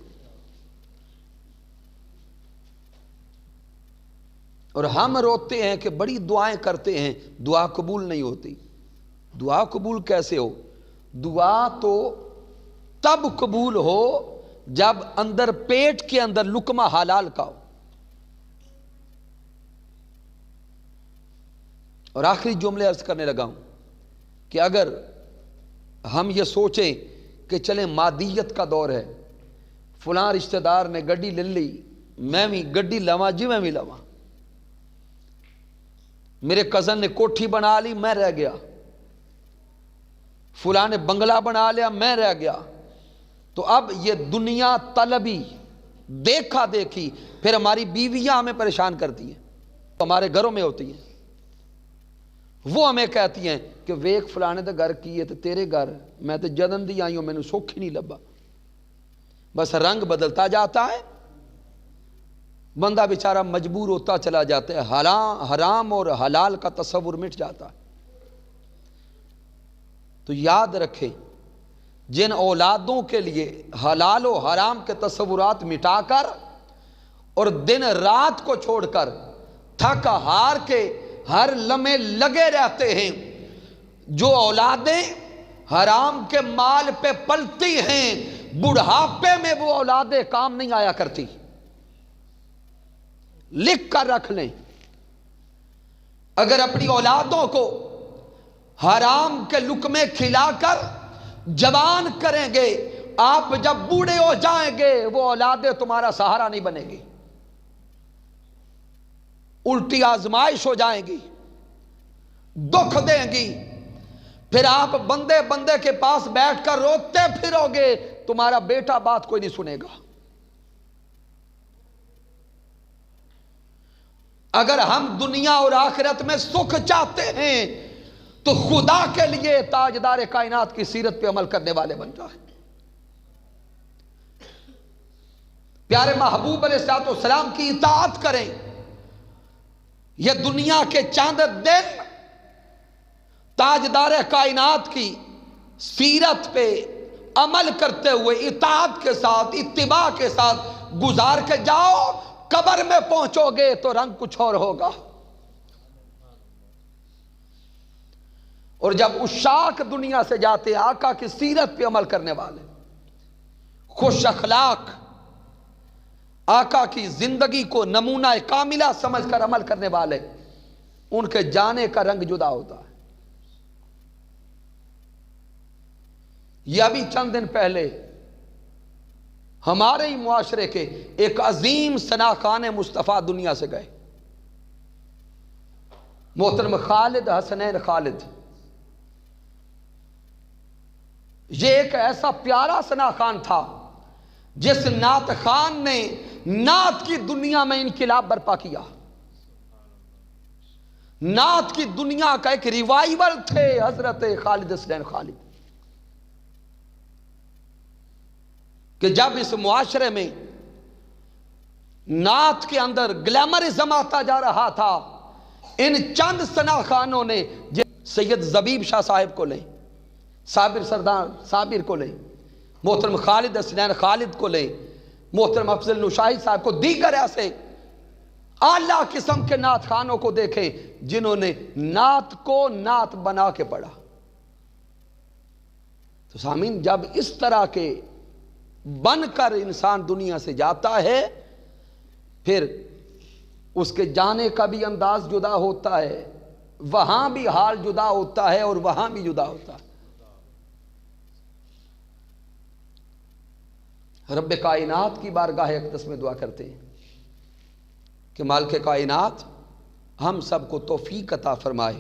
Speaker 1: اور ہم روتے ہیں کہ بڑی دعائیں کرتے ہیں، دعا قبول نہیں ہوتی. دعا قبول کیسے ہو؟ دعا تو تب قبول ہو جب اندر پیٹ کے اندر لقمہ حلال کا ہو. اور آخری جملے عرض کرنے لگا ہوں کہ اگر ہم یہ سوچیں کہ چلیں مادیت کا دور ہے، فلاں رشتہ دار نے گڈی لے لی، میں بھی گڈی لواں جی میں بھی لواں، میرے کزن نے کوٹھی بنا لی میں رہ گیا، فلاں نے بنگلہ بنا لیا میں رہ گیا، تو اب یہ دنیا طلبی دیکھا دیکھی پھر ہماری بیویاں ہمیں پریشان کرتی ہیں، ہمارے گھروں میں ہوتی ہیں. وہ ہمیں کہتی ہیں کہ ویک فلانے تے گھر کی ہے تے تیرے گھر میں تے جدن دی آئی ہوں میں نے سوکھ ہی نہیں لبا. بس رنگ بدلتا جاتا ہے، بندہ بیچارہ مجبور ہوتا چلا جاتا ہے، حرام اور حلال کا تصور مٹ جاتا ہے. تو یاد رکھیں، جن اولادوں کے لیے حلال و حرام کے تصورات مٹا کر اور دن رات کو چھوڑ کر تھک ہار کے ہر لمحے لگے رہتے ہیں، جو اولادیں حرام کے مال پہ پلتی ہیں بڑھاپے میں وہ اولادیں کام نہیں آیا کرتی. لکھ کر رکھ لیں، اگر اپنی اولادوں کو حرام کے لقمے کھلا کر جوان کریں گے، آپ جب بوڑھے ہو جائیں گے وہ اولادیں تمہارا سہارا نہیں بنے گی، الٹی آزمائش ہو جائیں گی، دکھ دیں گی، پھر آپ بندے بندے کے پاس بیٹھ کر روتے پھرو گے، تمہارا بیٹا بات کوئی نہیں سنے گا. اگر ہم دنیا اور آخرت میں سکھ چاہتے ہیں تو خدا کے لیے تاجدار کائنات کی سیرت پہ عمل کرنے والے بن جائیں. پیارے محبوب علیہ السلام کی اطاعت کریں. یہ دنیا کے چاند دن تاجدار کائنات کی سیرت پہ عمل کرتے ہوئے اطاعت کے ساتھ اتباع کے ساتھ گزار کے جاؤ، قبر میں پہنچو گے تو رنگ کچھ اور ہوگا. اور جب عشاق دنیا سے جاتے آقا کی سیرت پہ عمل کرنے والے، خوش اخلاق، آقا کی زندگی کو نمونہ کاملہ سمجھ کر عمل کرنے والے، ان کے جانے کا رنگ جدا ہوتا ہے۔ یہ ابھی چند دن پہلے ہمارے ہی معاشرے کے ایک عظیم ثناخان مصطفیٰ دنیا سے گئے، محترم خالد حسنین خالد۔ یہ ایک ایسا پیارا ثناخان تھا جس نعت خان نے نعت کی دنیا میں انقلاب برپا کیا۔ نعت کی دنیا کا ایک ریوائیول تھے حضرت خالد حسنین خالد، کہ جب اس معاشرے میں نعت کے اندر گلیمرزم آتا جا رہا تھا، ان چند ثناخانوں نے سید زبیب شاہ صاحب کو لیں، صابر سردار صابر کو لیں، محترم خالد حسنین خالد کو لیں، محترم افضل نشاہی صاحب کو، دیگر ایسے اعلیٰ قسم کے نعت خانوں کو دیکھیں جنہوں نے نعت کو نعت بنا کے پڑھا۔ تو سامعین، جب اس طرح کے بن کر انسان دنیا سے جاتا ہے، پھر اس کے جانے کا بھی انداز جدا ہوتا ہے، وہاں بھی حال جدا ہوتا ہے اور وہاں بھی جدا ہوتا ہے۔ رب کائنات کی بارگاہ اقدس میں دعا کرتے ہیں کہ مالک کائنات ہم سب کو توفیق عطا فرمائے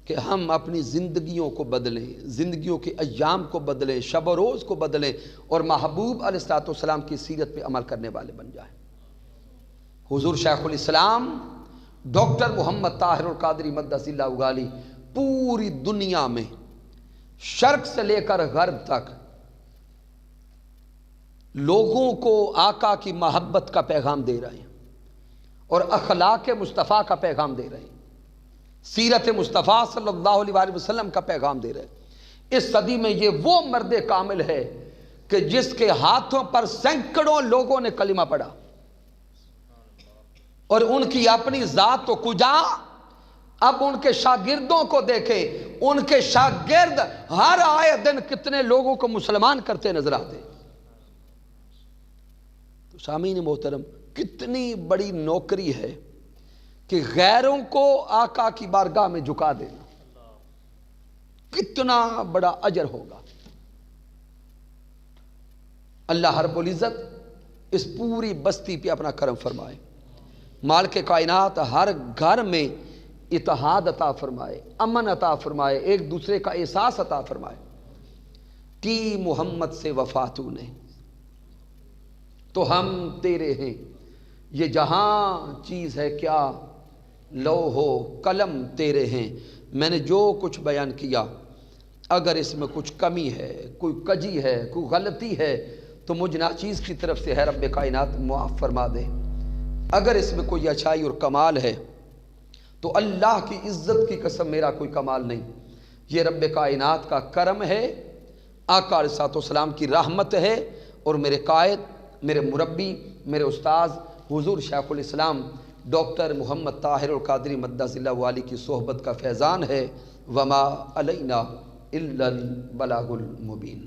Speaker 1: کہ ہم اپنی زندگیوں کو بدلیں، زندگیوں کے ایام کو بدلیں، شب و روز کو بدلیں، اور محبوب علیہ السلام کی سیرت پہ عمل کرنے والے بن جائیں۔ حضور شیخ الاسلام ڈاکٹر محمد طاہر القادری مقدس اللہ غالی پوری دنیا میں شرق سے لے کر غرب تک لوگوں کو آقا کی محبت کا پیغام دے رہے ہیں اور اخلاق مصطفیٰ کا پیغام دے رہے ہیں، سیرت مصطفیٰ صلی اللہ علیہ وآلہ وسلم کا پیغام دے رہے ہیں۔ اس صدی میں یہ وہ مرد کامل ہے کہ جس کے ہاتھوں پر سینکڑوں لوگوں نے کلمہ پڑھا، اور ان کی اپنی ذات تو کجا، اب ان کے شاگردوں کو دیکھیں، ان کے شاگرد ہر آئے دن کتنے لوگوں کو مسلمان کرتے نظر آتے۔ تو سامعین محترم، کتنی بڑی نوکری ہے کہ غیروں کو آقا کی بارگاہ میں جھکا دینا، کتنا بڑا اجر ہوگا۔ اللہ رب العزت اس پوری بستی پہ اپنا کرم فرمائے، مالک کائنات ہر گھر میں اتحاد عطا فرمائے، امن عطا فرمائے، ایک دوسرے کا احساس عطا فرمائے۔ کی محمد سے وفا تو نے تو ہم تیرے ہیں، یہ جہاں چیز ہے کیا لوح و قلم تیرے ہیں۔ میں نے جو کچھ بیان کیا، اگر اس میں کچھ کمی ہے، کوئی کجی ہے، کوئی غلطی ہے، تو مجھ ناچیز کی طرف سے ہے رب کائنات معاف فرما دے۔ اگر اس میں کوئی اچھائی اور کمال ہے تو اللہ کی عزت کی قسم میرا کوئی کمال نہیں، یہ رب کائنات کا کرم ہے، آقا علیہ السلام کی رحمت ہے، اور میرے قائد، میرے مربی، میرے استاذ حضور شیخ الاسلام ڈاکٹر محمد طاہر القادری مقدس اللہ والی کی صحبت کا فیضان ہے۔ وما علینا الا البلاغ المبین۔